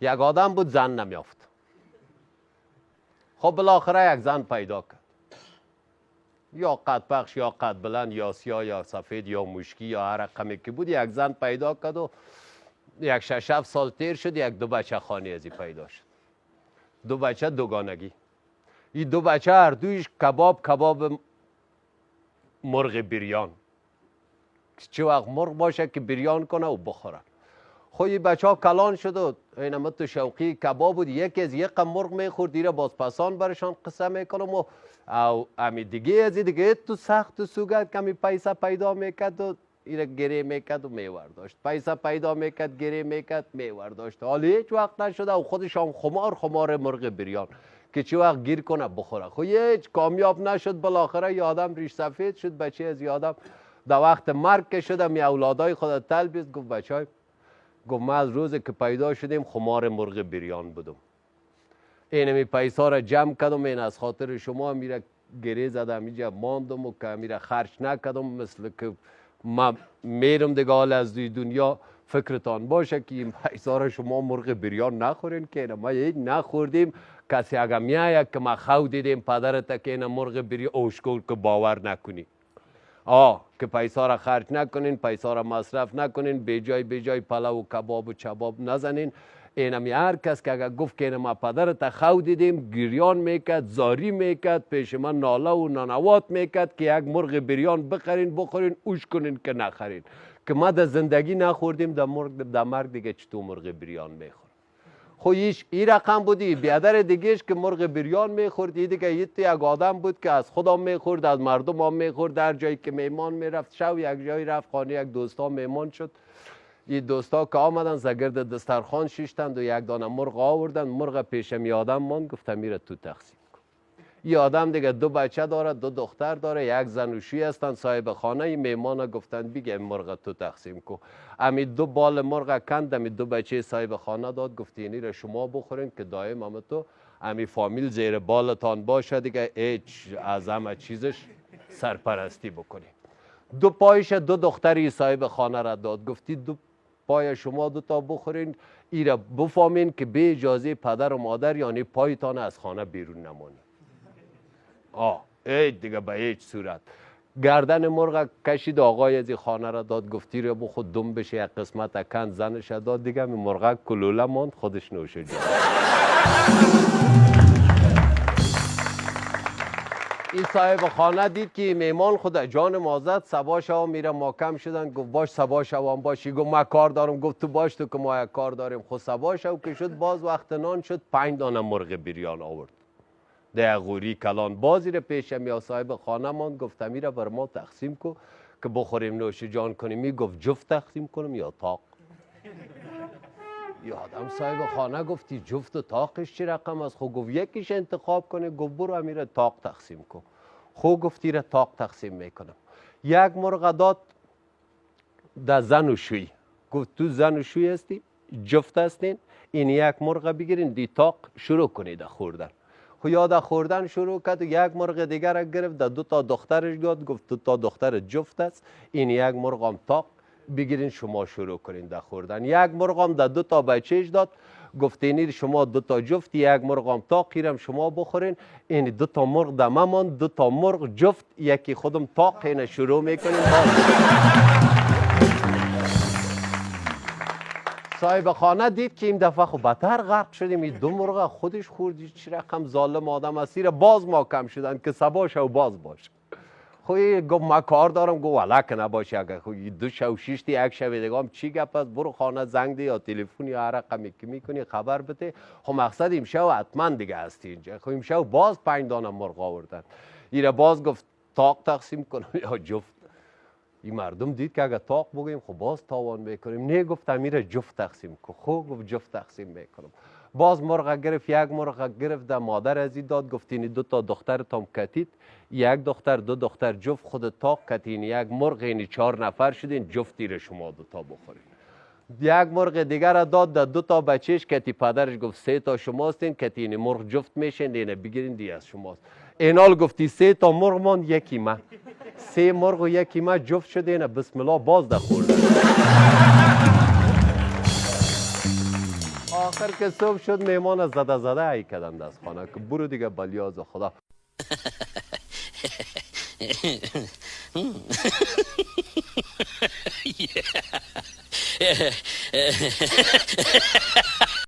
یک آدم بود زن نمیافت. خب بالاخره یک زن پیدا کرد، یا قد بخش یا قد بلند یا سیاه یا سفید یا مشکی یا هر رقمی که بود، یک زن پیدا کرد و یک 6-7 سال تیر شد، یک 2 بچه خانی ازی پیدا شد. 2 بچه دوگانگی. این 2 بچه هر دویش کباب مرغ بریان، چه وقت مرغ باشه که بریان کنه و بخوره. خب این بچه ها کلان شد و اینم تو شوقی کباب بود، یکی از یک مرغ میخورد، دیره بازپسان برشان قصه میکنم و امی دیگه از دیگه تو سخت و سوگت کمی پیسه پیدا میکرد و ایره گره میکرد و میور داشت، پیسه پیدا میکرد گره میکرد میور داشت. حالا هیچ وقت نشده و خودش هم خمار مرغ بریان که چه وقت گیر کنه بخوره. خب هیچ کامیاب نشد. بالاخره یه آدم ریش سفید شد، بچه از یه آدم در وقت مرگ که شدم می اولادای خود تلبیست. گفت بچه گفت ما از روزی که پیدا شدیم خمار مرغ بریان بودم، اینمی پیسا را جمع کردم، این از خاطر شما میره گره زدم اینجا ماندم و که میره خرج نکردم، مثل که ما میرم دیگه. حال از دنیا فکرتان باشه که این پیسا را شما مرغ بریان نخورین که ما هیچ نخوردیم. کسی اگه میایه که ما خو دیدیم پدرت که این مرغ بریان اوشکول که باور نکنی، که پیسا را خرج نکنین، پیسا را مصرف نکنین، به جای پلو و کباب و چباب نزنین. اینمی هر کس که اگر گفت که ما پدرت خو دیدیم، گریان میکرد، زاری میکرد، پیش من ناله و نانوات میکرد که یک مرغ بریان بخرین بخورین، اوش کنین که نخرین، که ما در زندگی نخوردیم، در مرگ دیگه چطور مرغ بریان میخور. خو این رقم بودی. بیادر دیگهش که مرغ بریان میخورد، دیگه یک آدم بود که از خودم میخورد، از مردم هم میخورد، در جایی که میمان میرفت. شو یک جایی رفت خانه یک دوستا میمان شد. این دوستا که آمدن زگرد دسترخوان شیشتند و یک دانه مرغ آوردن. مرغ پیشم یه آدم ماند، گفتم میره تو تقسیم کن. یه آدم دیگه 2 بچه داره، 2 دختر داره، یک زن و شوی هستن، صاحب خانه. این میمان گفتن بیگه مرغ تو تقسیم کن. امی 2 بال مرغ کند، امی 2 بچه صاحب خانه داد، گفت اینی را شما بخورین که دایم هم تو امی فامیل زیر بالتان باشه دیگه، هیچ از همه چیزش سرپرستی بکنی. 2 پایش 2 دختری صاحب خانه را داد، گفتی 2 پای شما 2 تا بخورین، ای را بفهمین که به اجازه پدر و مادر یعنی پایتان از خانه بیرون نمانی. هیچ دیگه به هیچ صورت. گردن مرغ کشید، آقای از خانه را داد، گفتی رو بو خود دم بشه، یک قسمت اکند زنش داد دیگه. می مرغ کلوله ماند، خودش نوشه جان. این صاحب خانه دید که میمان خود جان مازد، سبا شوا میره محکم شدن. گفت باش سبا شوام باشی. گفت ما کار دارم. گفت تو باش تو که ما یک کار داریم. خود سبا شو که شد، باز وقت نان شد، 5 دانه مرغ بریان آورد. ده غوری کلان بازی را پیشم یا صاحب خانه ماند. گفت میره بر ما تقسیم کو که بخوریم نوش جان کنیم. می گفت جفت تقسیم کنم یا تاق؟ یا آدم صاحب خانه گفتی جفت و تاقش چی رقم است؟ خب گفت یکیش انتخاب کنه. گفت برو امیره تاق تقسیم کن. خب گفتی را تاق تقسیم میکنم. یک مرغ داد در زن و شوی. گفت تو زن و شوی هستی، جفت هستین، این یک مرغ بگیرین، دی تاق شروع کنید خوردن. خو یاد خوردن شروع کرد و یک مرغ دیگر را گرفت، در 2 تا دخترش داد، گفت 2 تا دختر جفت است، این یک مرغ هم تاق بگیرین شما شروع کنین در خوردن. یک مرغ هم در 2 تا بچهش داد، گفت اینی شما 2 تا جفت، یک مرغ هم تاق هم شما بخورین. این 2 تا مرغ در ممان، 2 تا مرغ جفت، یکی خودم تاق اینه شروع میکنین. صاحب خانه دید که این دفعه خب بدتر غرق شدیم، این 2 مرغ خودش خوردی، چی رقم ظالم آدم اسیر. باز ما کم شدن که سبا شو باز باش. خب گفت ما کار دارم. گفت ولک نباشه، اگه 2 شو 6 یک شو دیگه هم چی گپ است، برو خانه زنگ دی یا تلفن یا هر رقمی که میکنی خبر بده. خب مقصد این شو حتما دیگه هستی اینجا. خب این شو باز 5 دانه مرغ آوردن. ایره باز گفت تاق تقسیم کنم یا جفت؟ این مردم دید که اگه تاق بگیم خب باز تاوان میکنیم. نه گفت میره جفت تقسیم کن. خب گفت جفت تقسیم میکنم. باز مرغ گرفت، یک مرغ گرفت، در مادر ازی داد، گفت این 2 تا دختر تام کتید، یک دختر 2 دختر جفت خود تاق کتین، یک مرغ این 4 نفر شدین، جفتی را شما 2 تا بخورین. یک مرغ دیگر را داد، در 2 تا بچهش کتی، پدرش گفت 3 تا شماستین، کتین مرغ جفت میشین، اینه بگیرین دی از شماست. اینال گفتی 3 تا مرغ ماند، یکی ما. 3 مرغ و یکی ما جفت شده، اینه بسم الله باز در خوردن. آخر آخر که صبح شد میمان زده زده ای کردند از خانه که برو دیگه بلیاز خدا.